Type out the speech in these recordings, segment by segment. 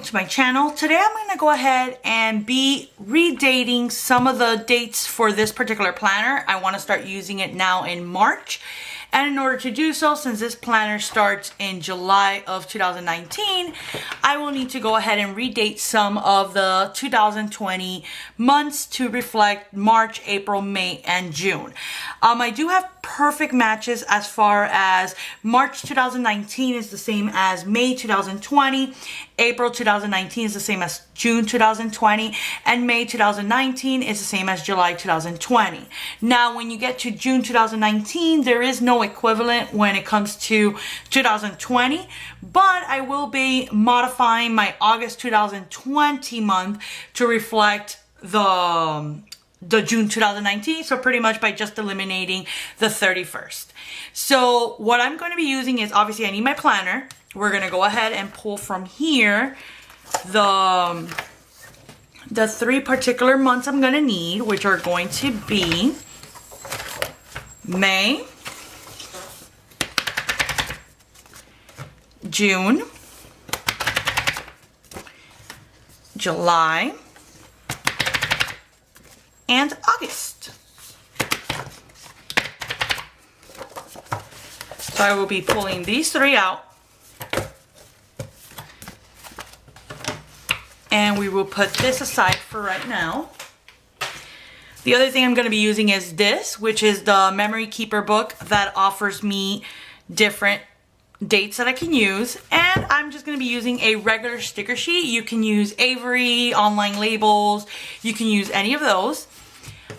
welcome to my channel. Today I'm going to go ahead and be redating some of the dates for this particular planner. I want to start using it now in March. And in order to do so, since this planner starts in July of 2019, I will need to go ahead and redate some of the 2020 months to reflect March, April, May, and June. I do have perfect matches as far as March 2019 is the same as May 2020, April 2019 is the same as June 2020, and May 2019 is the same as July 2020. Now, when you get to June 2019, there is no equivalent when it comes to 2020, but I will be modifying my August 2020 month to reflect the June 2019, so pretty much by just eliminating the 31st. So what I'm going to be using is, obviously I need my planner. We're going to go ahead and pull from here the three particular months I'm going to need, which are going to be May, June, July, and August. So I will be pulling these three out, and we will put this aside for right now. The other thing I'm going to be using is this, which is the Memory Keeper book that offers me different dates that I can use, and I'm just going to be using a regular sticker sheet. You can use Avery, Online Labels, you can use any of those.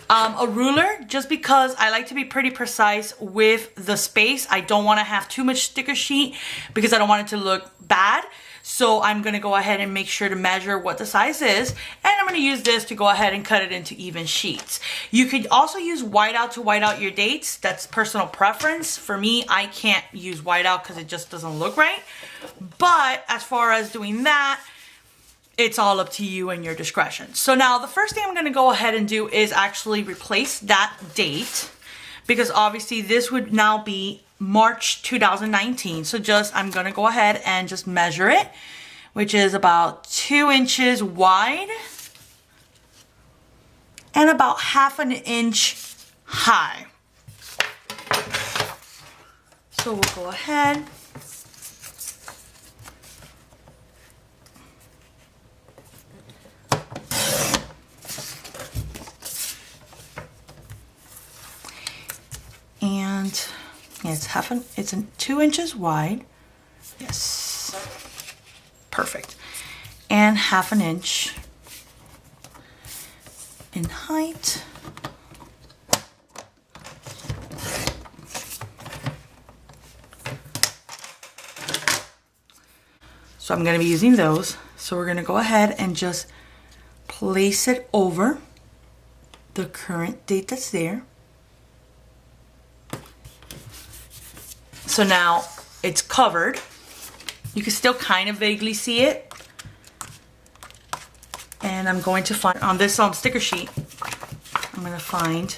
A ruler, just because I like to be pretty precise with the space. I don't want to have too much sticker sheet because I don't want it to look bad. So I'm going to go ahead and make sure to measure what the size is, and I'm going to use this to go ahead and cut it into even sheets. You could also use whiteout to white out your dates. That's personal preference. For me, I can't use whiteout because it just doesn't look right. But as far as doing that, it's all up to you and your discretion. So now the first thing I'm going to go ahead and do is actually replace that date, because obviously this would now be March 2019. So I'm going to go ahead and just measure it, which is about 2 inches wide and about 1/2 inch high. So we'll go ahead . And it's 2 inches wide. Yes. Perfect. And 1/2 inch in height. So I'm going to be using those. So we're going to go ahead and just place it over the current date that's there. So now it's covered. You can still kind of vaguely see it. And I'm going to find, on this sticker sheet, I'm going to find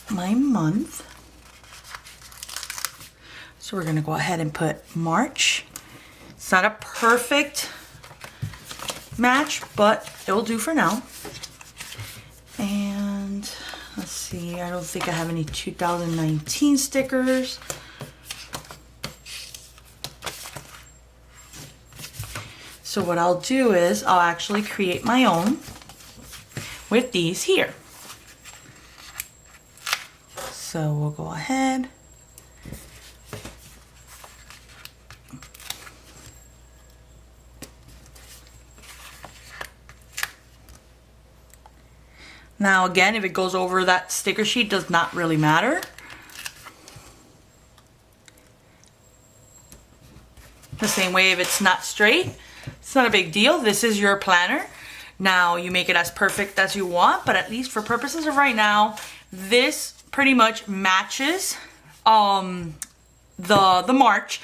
my month. So we're going to go ahead and put March. It's not a perfect match, but it'll do for now. And let's see, I don't think I have any 2019 stickers. So what I'll do is I'll actually create my own with these here. So we'll go ahead. Now again, if it goes over that sticker sheet, does not really matter. The same way if it's not straight, it's not a big deal. This is your planner. Now you make it as perfect as you want, but at least for purposes of right now, this pretty much matches the March.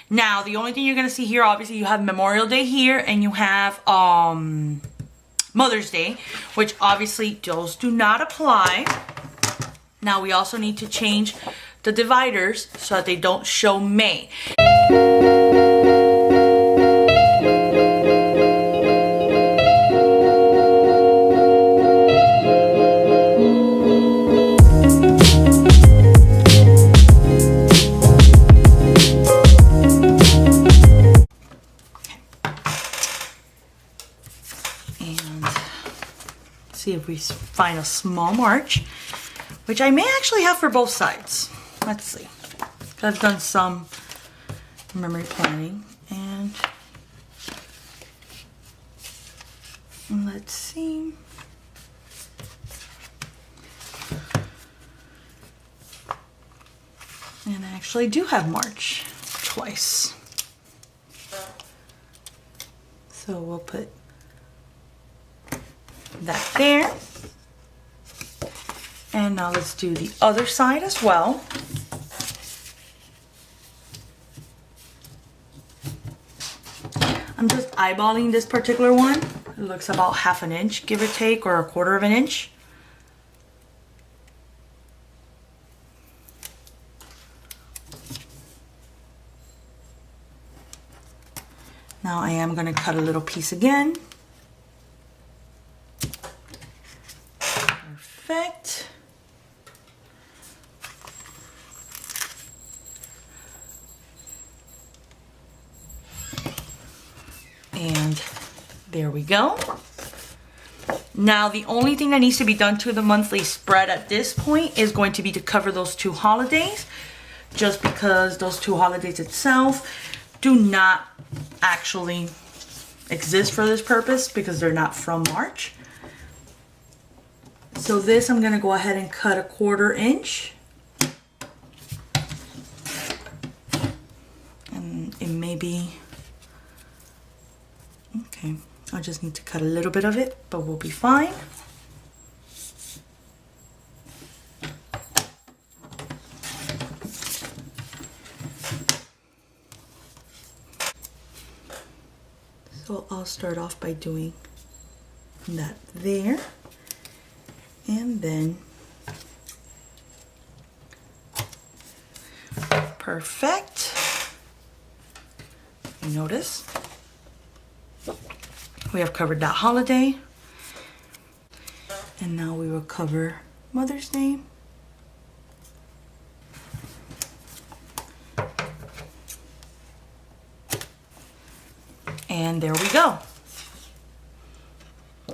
Now the only thing you're gonna see here, obviously you have Memorial Day here, and you have Mother's Day, which obviously those do not apply. Now we also need to change the dividers so that they don't show May. See if we find a small march, which I may actually have for both sides. Let's see. I've done some memory planning, and let's see. And I actually do have March twice. So we'll put that there. And now let's do the other side as well. I'm just eyeballing this particular one. It looks about 1/2 inch, give or take, or 1/4 inch. Now I am going to cut a little piece again. Perfect. And there we go. Now the only thing that needs to be done to the monthly spread at this point is going to be to cover those 2 holidays, just because those 2 holidays itself do not actually exist for this purpose because they're not from March. So this I'm going to go ahead and cut 1/4 inch. And it may be, okay, I just need to cut a little bit of it, but we'll be fine. So I'll start off by doing that there. And then, perfect. You notice we have covered that holiday. And now we will cover Mother's Day. And there we go.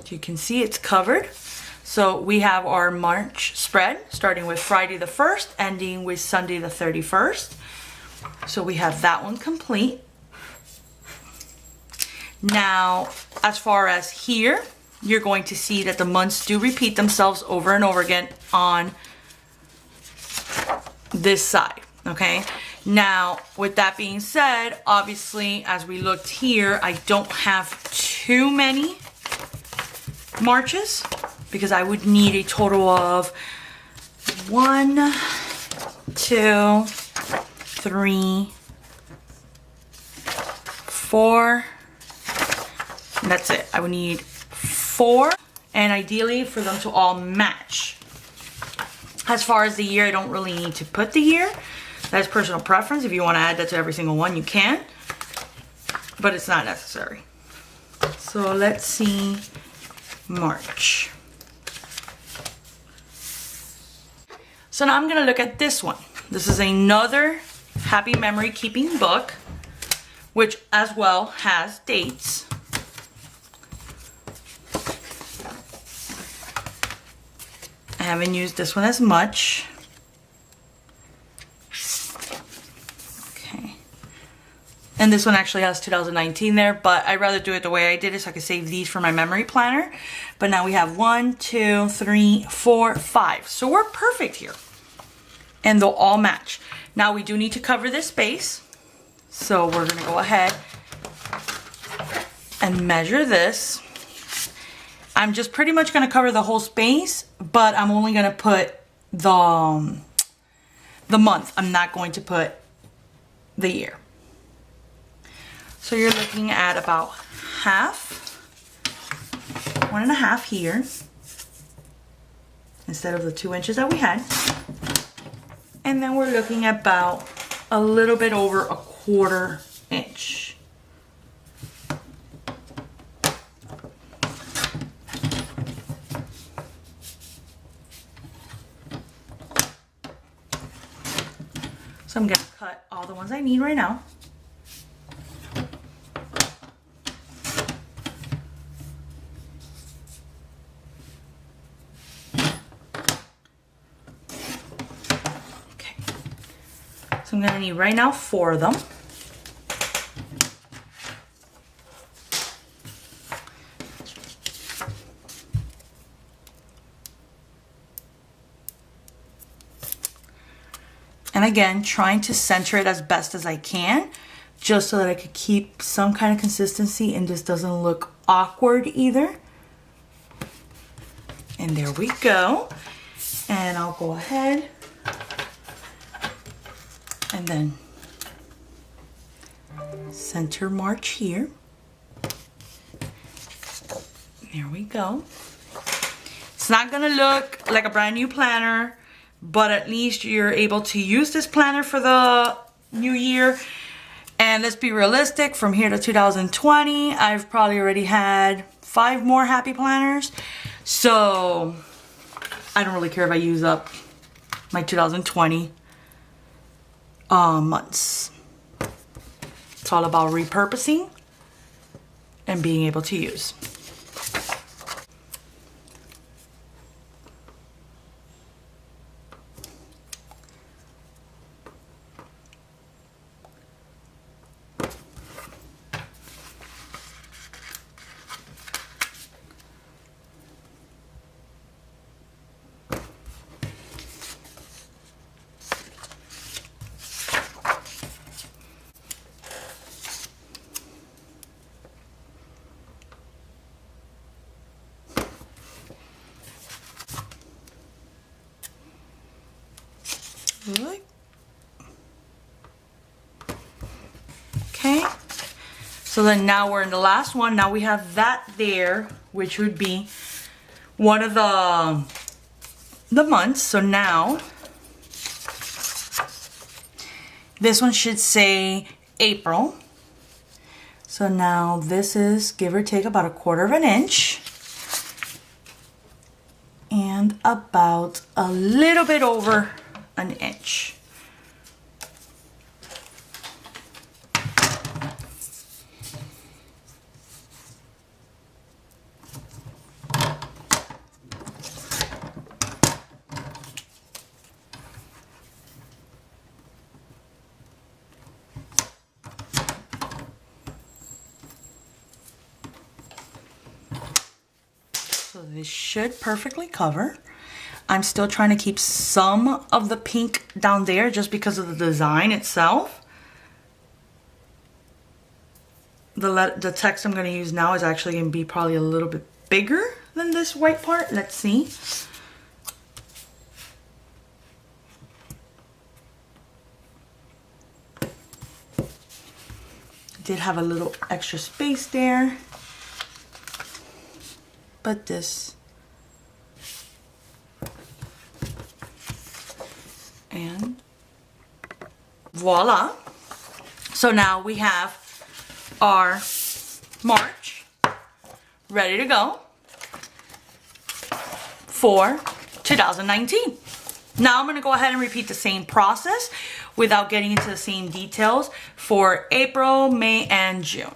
You can see it's covered. So we have our March spread starting with Friday the 1st, ending with Sunday the 31st. So we have that one complete. Now, as far as here, you're going to see that the months do repeat themselves over and over again on this side, okay? Now, with that being said, obviously, as we looked here, I don't have too many marches, because I would need a total of 1, 2, 3, 4, and that's it. I would need 4, and ideally for them to all match. As far as the year, I don't really need to put the year. That's personal preference. If you want to add that to every single one, you can, but it's not necessary. So let's see March. So now I'm going to look at this one. This is another happy memory keeping book, which as well has dates. I haven't used this one as much. Okay. And this one actually has 2019 there, but I'd rather do it the way I did it so I could save these for my memory planner. But now we have 1, 2, 3, 4, 5. So we're perfect here. And they'll all match. Now we do need to cover this space. So we're gonna go ahead and measure this. I'm just pretty much gonna cover the whole space, but I'm only gonna put the month. I'm not going to put the year. So you're looking at about half, 1.5 here, instead of the 2 inches that we had. And then we're looking at about a little bit over a 1/4 inch. So I'm gonna cut all the ones I need right now. Okay. So I'm gonna need right now 4 of them. And again, trying to center it as best as I can, just so that I could keep some kind of consistency and this doesn't look awkward either. And there we go. And I'll go ahead and then center march here. There we go. It's not gonna look like a brand new planner, but at least you're able to use this planner for the new year. And let's be realistic, from here to 2020, I've probably already had 5 more happy planners. So I don't really care if I use up my 2020 months. It's all about repurposing and being able to use. Okay, so then now we're in the last one. Now we have that there, which would be one of the months. So now this one should say April. So now this is, give or take, about a 1/4 inch and about a little bit over an inch. So this should perfectly cover. I'm still trying to keep some of the pink down there just because of the design itself. The text I'm going to use now is actually going to be probably a little bit bigger than this white part. Let's see. Did have a little extra space there. But this, and voila. So now we have our March ready to go for 2019. Now I'm going to go ahead and repeat the same process without getting into the same details for April, May, and June.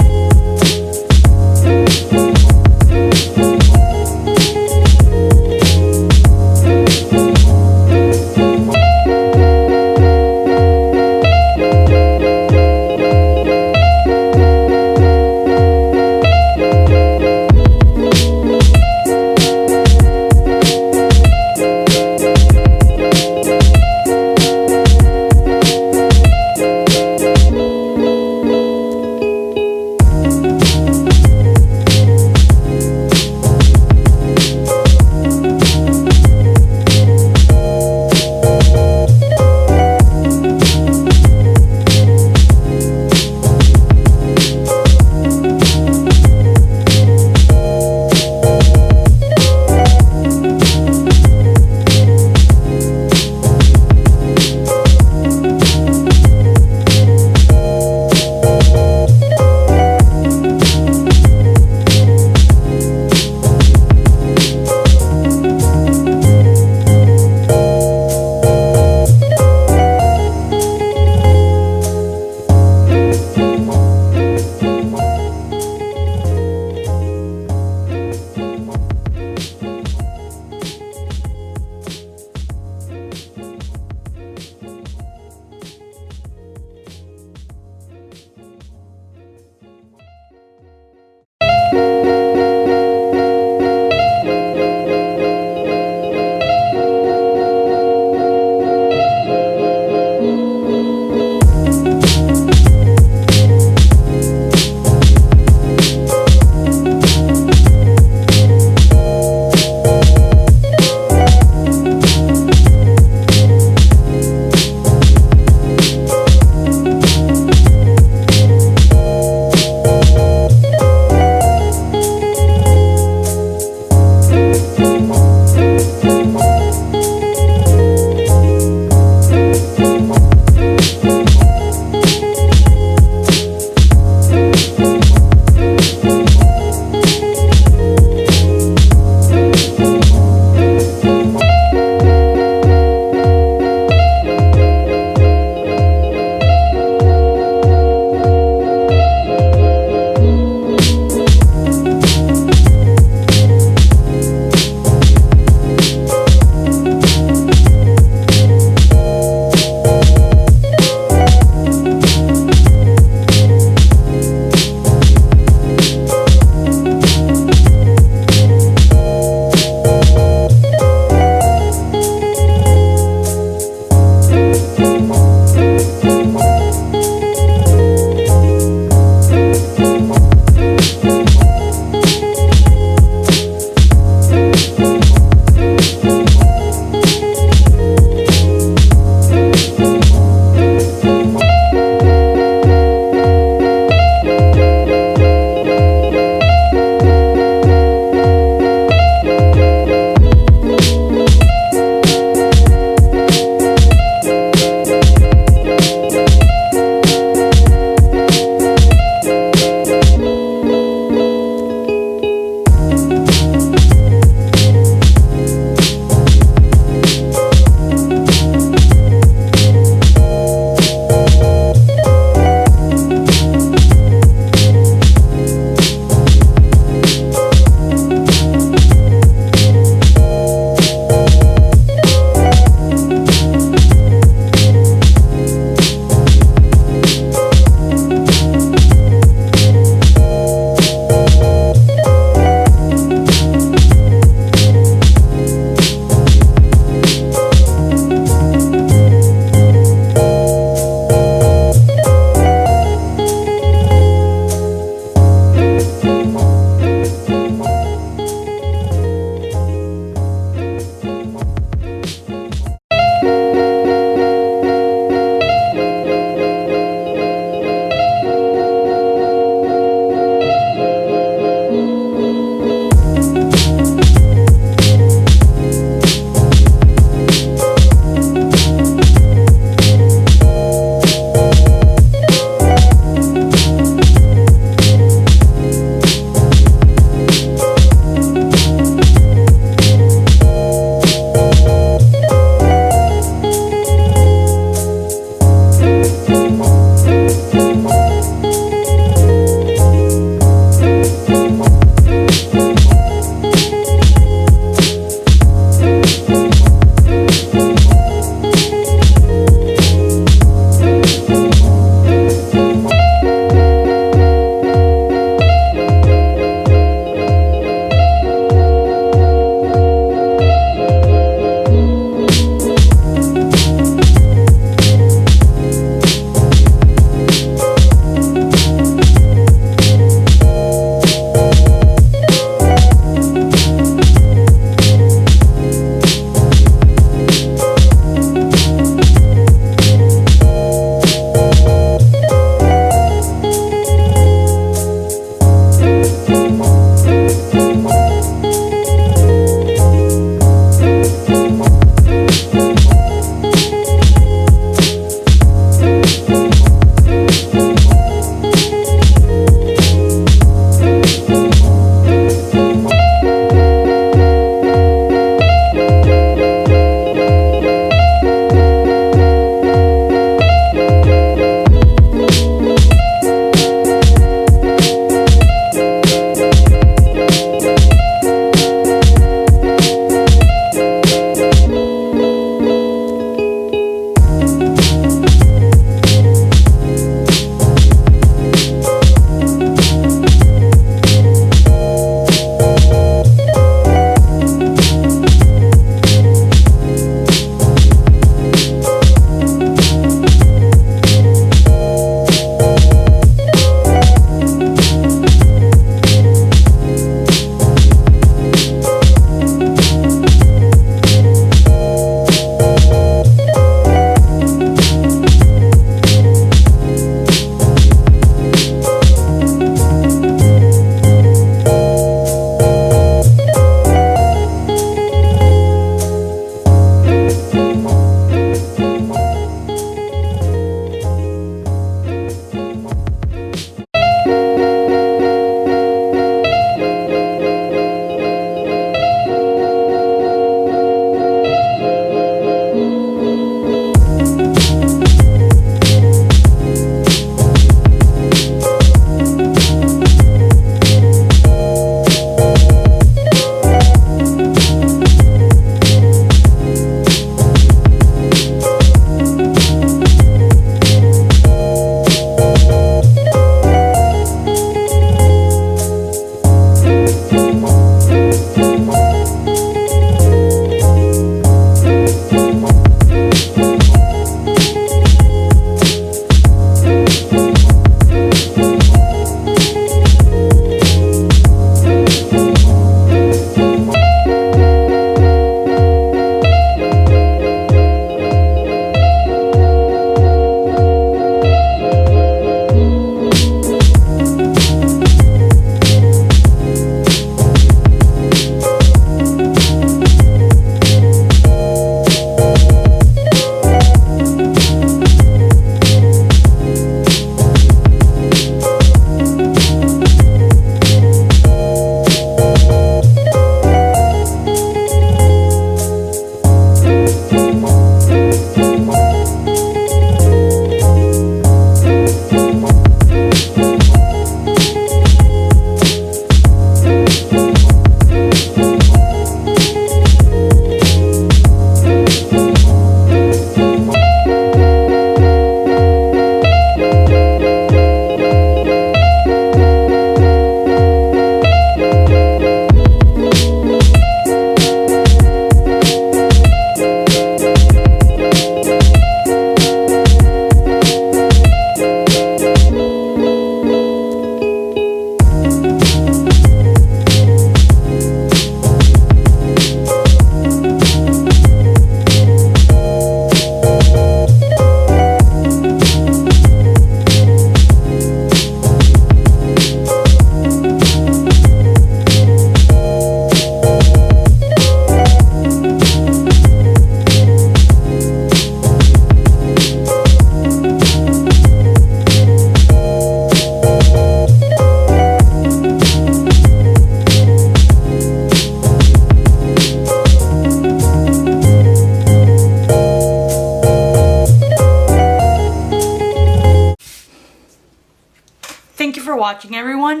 watching, everyone.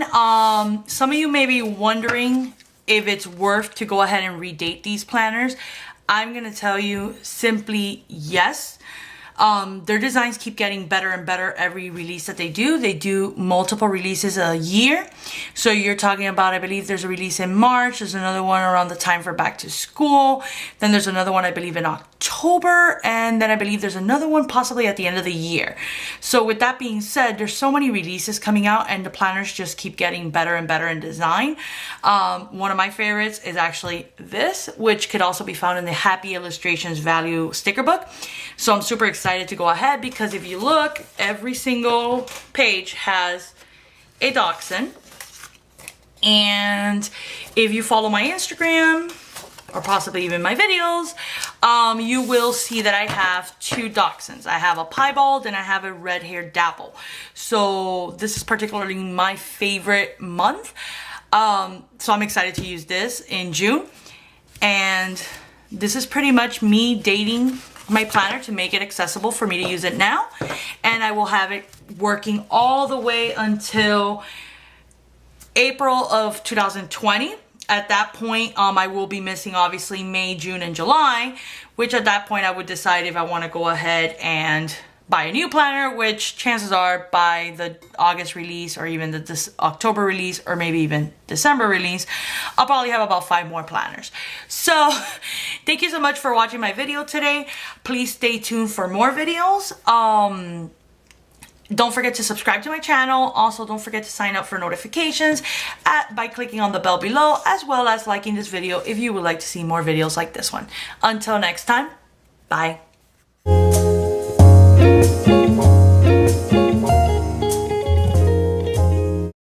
Some of you may be wondering if it's worth to go ahead and redate these planners. I'm gonna tell you simply yes. Their designs keep getting better and better every release that they do. They do multiple releases a year. So you're talking about, I believe there's a release in March. There's another one around the time for back to school. Then there's another one, I believe, in October. And then I believe there's another one possibly at the end of the year. So with that being said, there's so many releases coming out and the planners just keep getting better and better in design. One of my favorites is actually this, which could also be found in the Happy Illustrations Value sticker book. So I'm super excited to go ahead because if you look, every single page has a dachshund. And if you follow my Instagram or possibly even my videos, you will see that I have 2 dachshunds. I have a piebald and I have a red-haired dapple. So this is particularly my favorite month. So I'm excited to use this in June. And this is pretty much me dating my planner to make it accessible for me to use it now, and I will have it working all the way until April of 2020. At that point, I will be missing obviously May, June, and July, which at that point I would decide if I want to go ahead and buy a new planner, which chances are by the August release or even the October release or maybe even December release, I'll probably have about 5 more planners. So thank you so much for watching my video today. Please stay tuned for more videos. Don't forget to subscribe to my channel. Also, don't forget to sign up for notifications by clicking on the bell below, as well as liking this video if you would like to see more videos like this one. Until next time, bye.